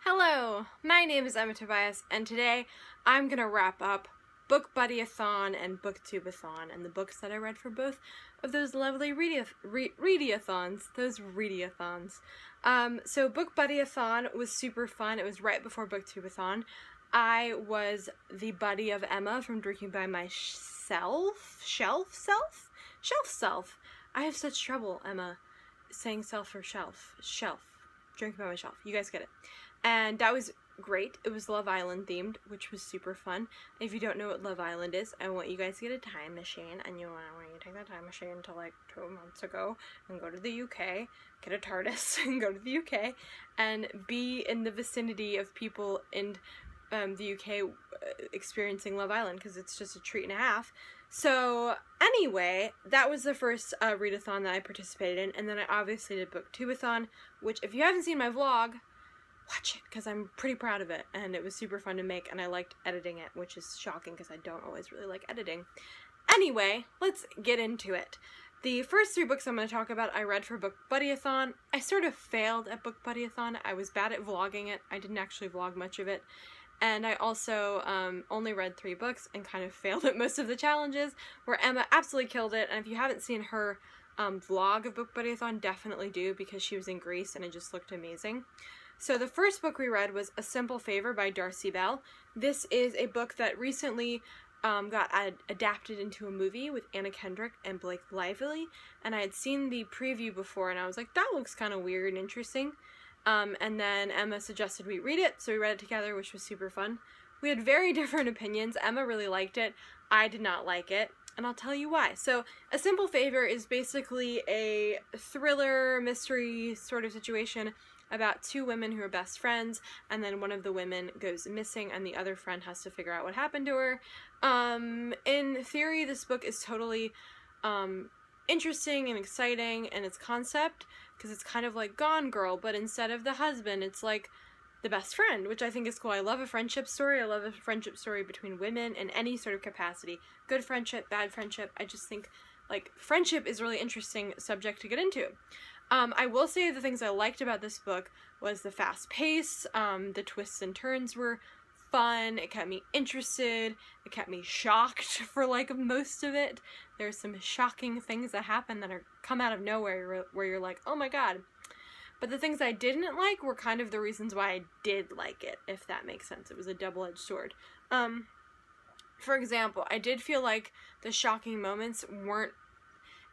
Hello, my name is Emma Tobias, and today I'm going to wrap up Book Buddy-a-thon and Booktube-a-thon, and the books that I read for both of those lovely read-a-thons. So Book Buddy-a-thon was super fun. It was right before Booktube-a-thon. I was the buddy of Emma from Drinking by My Shelf Self. I have such trouble, Emma, saying self or shelf. Drinking by My Shelf. You guys get it. And that was great. It was Love Island themed, which was super fun. If you don't know what Love Island is, I want you guys to get a time machine, and I want you to take that time machine to like 2 months ago and go to the UK, get a TARDIS and go to the UK, and be in the vicinity of people in the UK experiencing Love Island, because it's just a treat and a half. So anyway, that was the first readathon that I participated in, and then I obviously did Booktube-a-thon, which if you haven't seen my vlog, watch it, because I'm pretty proud of it, and it was super fun to make, and I liked editing it, which is shocking because I don't always really like editing. Anyway, let's get into it. The first 3 books I'm going to talk about I read for Book Buddy-a-thon. I sort of failed at Book Buddy-a-thon. I was bad at vlogging it. I didn't actually vlog much of it. And I also only read 3 books and kind of failed at most of the challenges, where Emma absolutely killed it. And if you haven't seen her vlog of Book Buddy-a-thon, definitely do, because she was in Greece and it just looked amazing. So the first book we read was A Simple Favor by Darcy Bell. This is a book that recently got adapted into a movie with Anna Kendrick and Blake Lively, and I had seen the preview before and I was like, that looks kind of weird and interesting. And then Emma suggested we read it, so we read it together, which was super fun. We had very different opinions. Emma really liked it. I did not like it, and I'll tell you why. So A Simple Favor is basically a thriller, mystery sort of situation about 2 women who are best friends, and then one of the women goes missing and the other friend has to figure out what happened to her. In theory, this book is totally interesting and exciting in its concept, because it's kind of like Gone Girl, but instead of the husband, it's like the best friend, which I think is cool. I love a friendship story. I love a friendship story between women in any sort of capacity. Good friendship, bad friendship. I just think, like, friendship is a really interesting subject to get into. I will say the things I liked about this book was the fast pace, the twists and turns were fun, it kept me interested, it kept me shocked for like most of it. There's some shocking things that happen that come out of nowhere where you're like, oh my god. But the things I didn't like were kind of the reasons why I did like it, if that makes sense. It was a double-edged sword. For example, I did feel like the shocking moments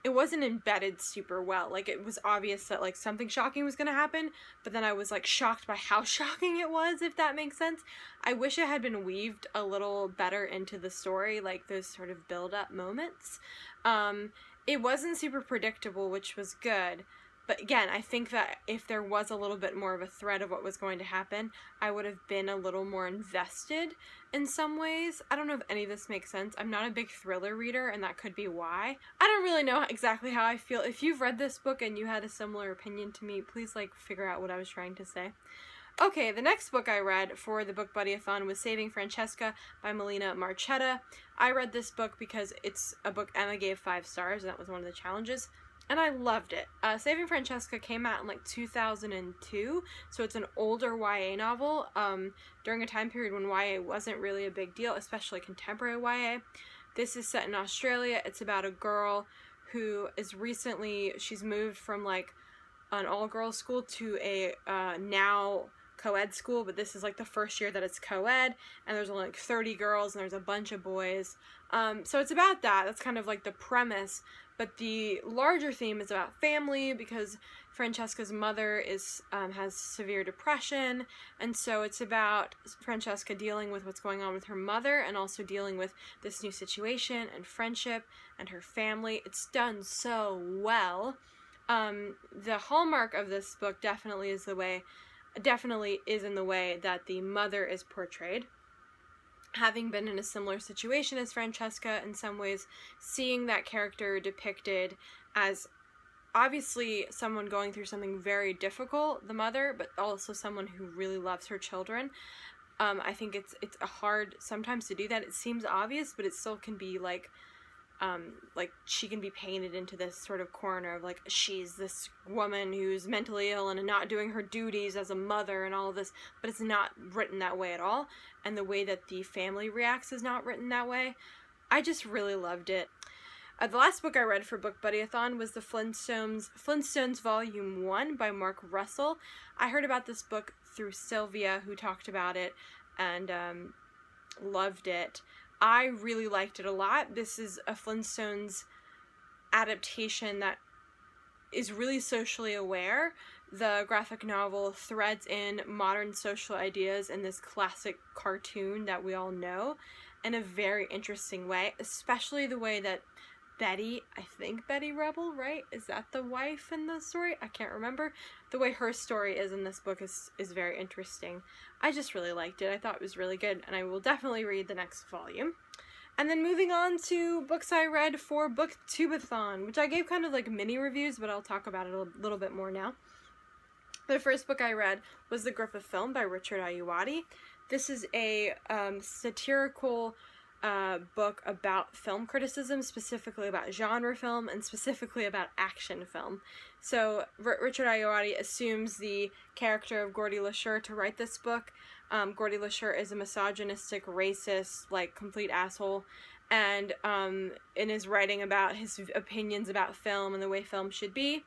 it wasn't embedded super well. Like, it was obvious that, like, something shocking was gonna happen, but then I was, like, shocked by how shocking it was, if that makes sense. I wish it had been weaved a little better into the story, like, those sort of build-up moments. It wasn't super predictable, which was good, but again, I think that if there was a little bit more of a thread of what was going to happen, I would have been a little more invested in some ways. I don't know if any of this makes sense. I'm not a big thriller reader, and that could be why. I don't really know exactly how I feel. If you've read this book and you had a similar opinion to me, please, like, figure out what I was trying to say. Okay, the next book I read for the Book Buddy-a-thon was Saving Francesca by Melina Marchetta. I read this book because it's a book Emma gave 5 stars, and that was one of the challenges. And I loved it. Saving Francesca came out in like 2002, so it's an older YA novel, during a time period when YA wasn't really a big deal, especially contemporary YA. This is set in Australia. It's about a girl who is she's moved from like an all-girls school to a now co-ed school, but this is like the first year that it's co-ed, and there's only like 30 girls and there's a bunch of boys. So it's about that. That's kind of like the premise. But the larger theme is about family, because Francesca's mother has severe depression, and so it's about Francesca dealing with what's going on with her mother and also dealing with this new situation and friendship and her family. It's done so well. The hallmark of this book definitely is in the way that the mother is portrayed. Having been in a similar situation as Francesca in some ways, seeing that character depicted as obviously someone going through something very difficult, the mother, but also someone who really loves her children. I think it's hard sometimes to do that. It seems obvious, but it still can be like like, she can be painted into this sort of corner of, like, she's this woman who's mentally ill and not doing her duties as a mother and all of this, but it's not written that way at all, and the way that the family reacts is not written that way. I just really loved it. The last book I read for Book Buddy-a-thon was the Flintstones Volume 1 by Mark Russell. I heard about this book through Sylvia, who talked about it, and loved it. I really liked it a lot. This is a Flintstones adaptation that is really socially aware. The graphic novel threads in modern social ideas in this classic cartoon that we all know in a very interesting way, especially the way that Betty, I think Betty Rebel, right? Is that the wife in the story? I can't remember. The way her story is in this book is very interesting. I just really liked it. I thought it was really good, and I will definitely read the next volume. And then moving on to books I read for booktube-a-thon, which I gave kind of like mini reviews, but I'll talk about it a little bit more now. The first book I read was The Griffith Film by Richard Ayoade. This is a satirical book about film criticism, specifically about genre film and specifically about action film. So Richard Ayoade assumes the character of Gordy LaSure to write this book. Gordy LaSure is a misogynistic, racist, like, complete asshole, and in his writing about his opinions about film and the way film should be.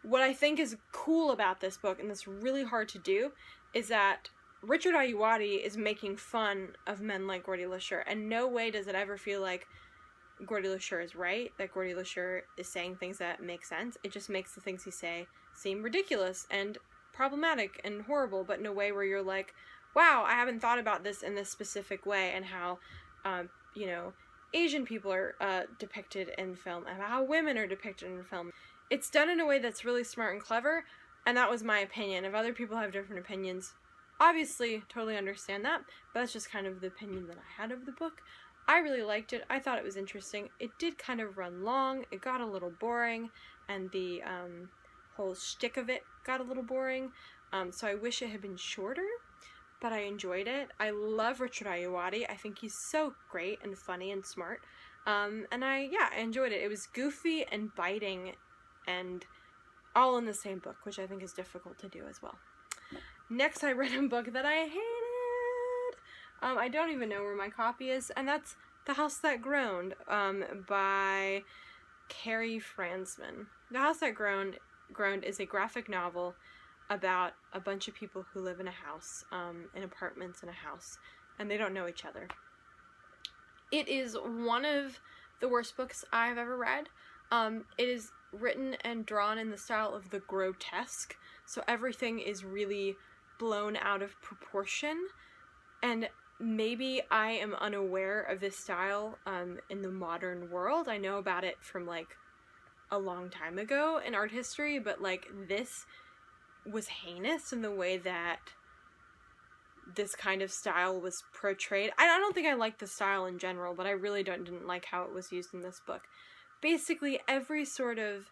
What I think is cool about this book, and that's really hard to do, is that Richard Ayoade is making fun of men like Gordy LaSure, and no way does it ever feel like Gordy LaSure is right, that Gordy LaSure is saying things that make sense. It just makes the things he say seem ridiculous and problematic and horrible, but in a way where you're like, wow, I haven't thought about this in this specific way, and how, you know, Asian people are depicted in film, and how women are depicted in film. It's done in a way that's really smart and clever, and that was my opinion. If other people have different opinions, obviously, totally understand that, but that's just kind of the opinion that I had of the book. I really liked it. I thought it was interesting. It did kind of run long. It got a little boring, and the whole shtick of it got a little boring, so I wish it had been shorter, but I enjoyed it. I love Richard Ayoade. I think he's so great and funny and smart, and I enjoyed it. It was goofy and biting and all in the same book, which I think is difficult to do as well. Next, I read a book that I hated. I don't even know where my copy is, and that's The House That Groaned by Carrie Fransman. The House That Groaned is a graphic novel about a bunch of people who live in a house, in apartments in a house, and they don't know each other. It is one of the worst books I've ever read. It is written and drawn in the style of the grotesque, so everything is really blown out of proportion, and maybe I am unaware of this style in the modern world. I know about it from like a long time ago in art history, but like this was heinous in the way that this kind of style was portrayed. I don't think I like the style in general, but I really didn't like how it was used in this book. Basically, every sort of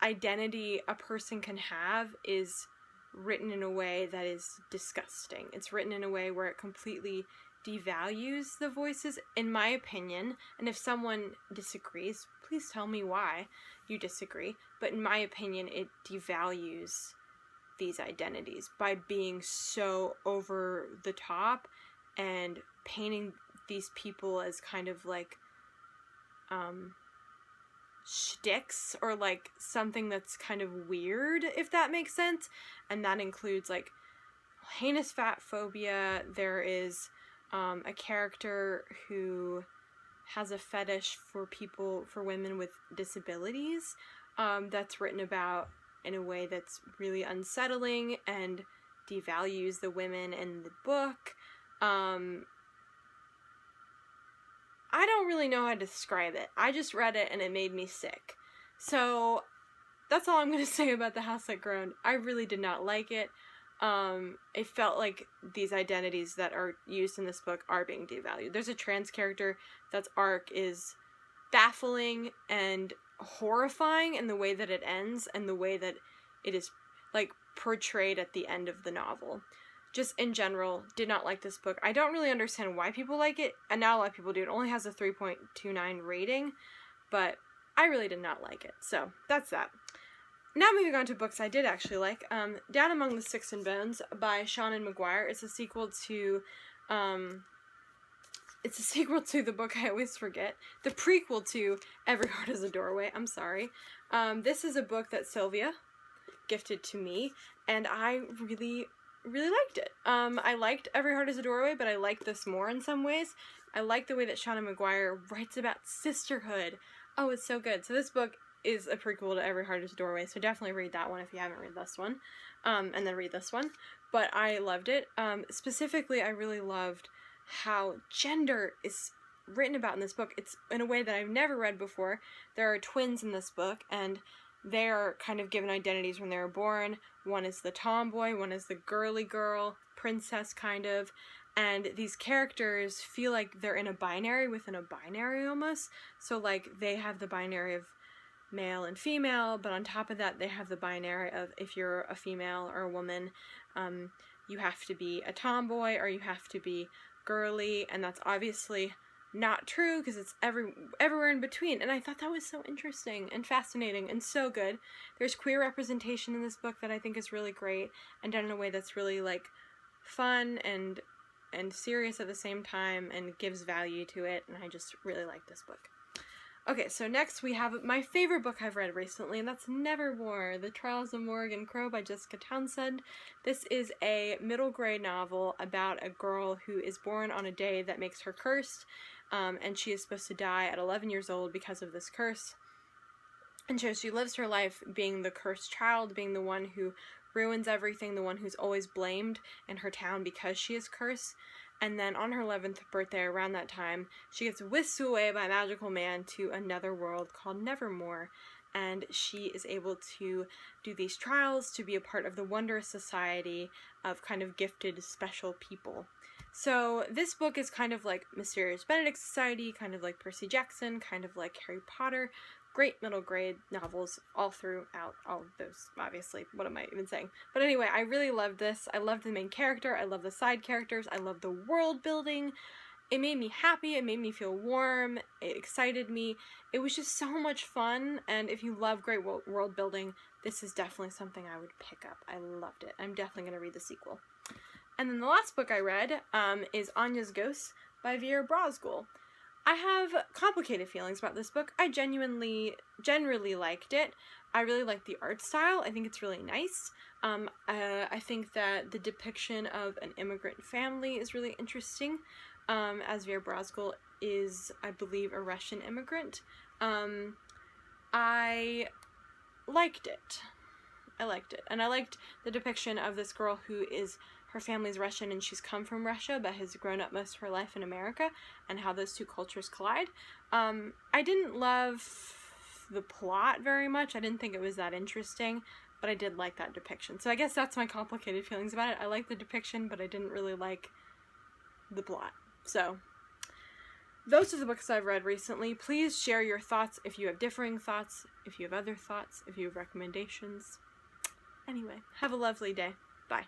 identity a person can have is written in a way that is disgusting. It's written in a way where it completely devalues the voices, in my opinion, and if someone disagrees, please tell me why you disagree, but in my opinion, it devalues these identities by being so over the top and painting these people as kind of like shticks, or like something that's kind of weird, if that makes sense. And that includes like heinous fat phobia. There is a character who has a fetish for women with disabilities, that's written about in a way that's really unsettling and devalues the women in the book. I don't really know how to describe it. I just read it and it made me sick. So that's all I'm going to say about The House That Groaned. I really did not like it. It felt like these identities that are used in this book are being devalued. There's a trans character that's arc is baffling and horrifying in the way that it ends and the way that it is like portrayed at the end of the novel. Just in general, did not like this book. I don't really understand why people like it, and not a lot of people do. It only has a 3.29 rating. but I really did not like it. So that's that. Now moving on to books I did actually like. Down Among the Sticks and Bones by Seanan McGuire. It's a sequel to the book I always forget. The prequel to Every Heart Has a Doorway. I'm sorry. This is a book that Sylvia gifted to me, and I really liked it. I liked Every Heart Has a Doorway, but I liked this more in some ways. I like the way that Seanan McGuire writes about sisterhood. Oh, it's so good. So this book is a prequel to Every Heart Has a Doorway, so definitely read that one if you haven't read this one. And then read this one. But I loved it. Specifically, I really loved how gender is written about in this book. It's in a way that I've never read before. There are twins in this book, and they are kind of given identities when they were born. One is the tomboy, one is the girly girl, princess kind of, and these characters feel like they're in a binary within a binary almost. So like they have the binary of male and female, but on top of that they have the binary of if you're a female or a woman, you have to be a tomboy or you have to be girly, and that's obviously not true because it's everywhere in between. And I thought that was so interesting and fascinating and so good. There's queer representation in this book that I think is really great and done in a way that's really like fun and serious at the same time and gives value to it, and I just really like this book. Okay, so next we have my favorite book I've read recently, and that's Nevermore, The Trials of Morrigan Crow by Jessica Townsend. This is a middle grade novel about a girl who is born on a day that makes her cursed, and she is supposed to die at 11 years old because of this curse. And so she lives her life being the cursed child, being the one who ruins everything, the one who's always blamed in her town because she is cursed. And then on her 11th birthday, around that time, she gets whisked away by a magical man to another world called Nevermore. And she is able to do these trials to be a part of the wondrous society of kind of gifted, special people. So this book is kind of like Mysterious Benedict Society, kind of like Percy Jackson, kind of like Harry Potter. Great middle grade novels all throughout all of those, obviously. What am I even saying? But anyway, I really loved this. I loved the main character. I love the side characters. I love the world building. It made me happy. It made me feel warm. It excited me. It was just so much fun. And if you love great world building, this is definitely something I would pick up. I loved it. I'm definitely going to read the sequel. And then the last book I read is Anyas Ghosts by Vera Brosgol. I have complicated feelings about this book. I generally liked it. I really like the art style. I think it's really nice. I think that the depiction of an immigrant family is really interesting, as Vera Brosgol is, I believe, a Russian immigrant. I liked it. And I liked the depiction of this girl who is, her family's Russian and she's come from Russia but has grown up most of her life in America, and how those two cultures collide. I didn't love the plot very much. I didn't think it was that interesting, but I did like that depiction. So I guess that's my complicated feelings about it. I like the depiction, but I didn't really like the plot. So those are the books I've read recently. Please share your thoughts if you have differing thoughts, if you have other thoughts, if you have recommendations. Anyway, have a lovely day. Bye.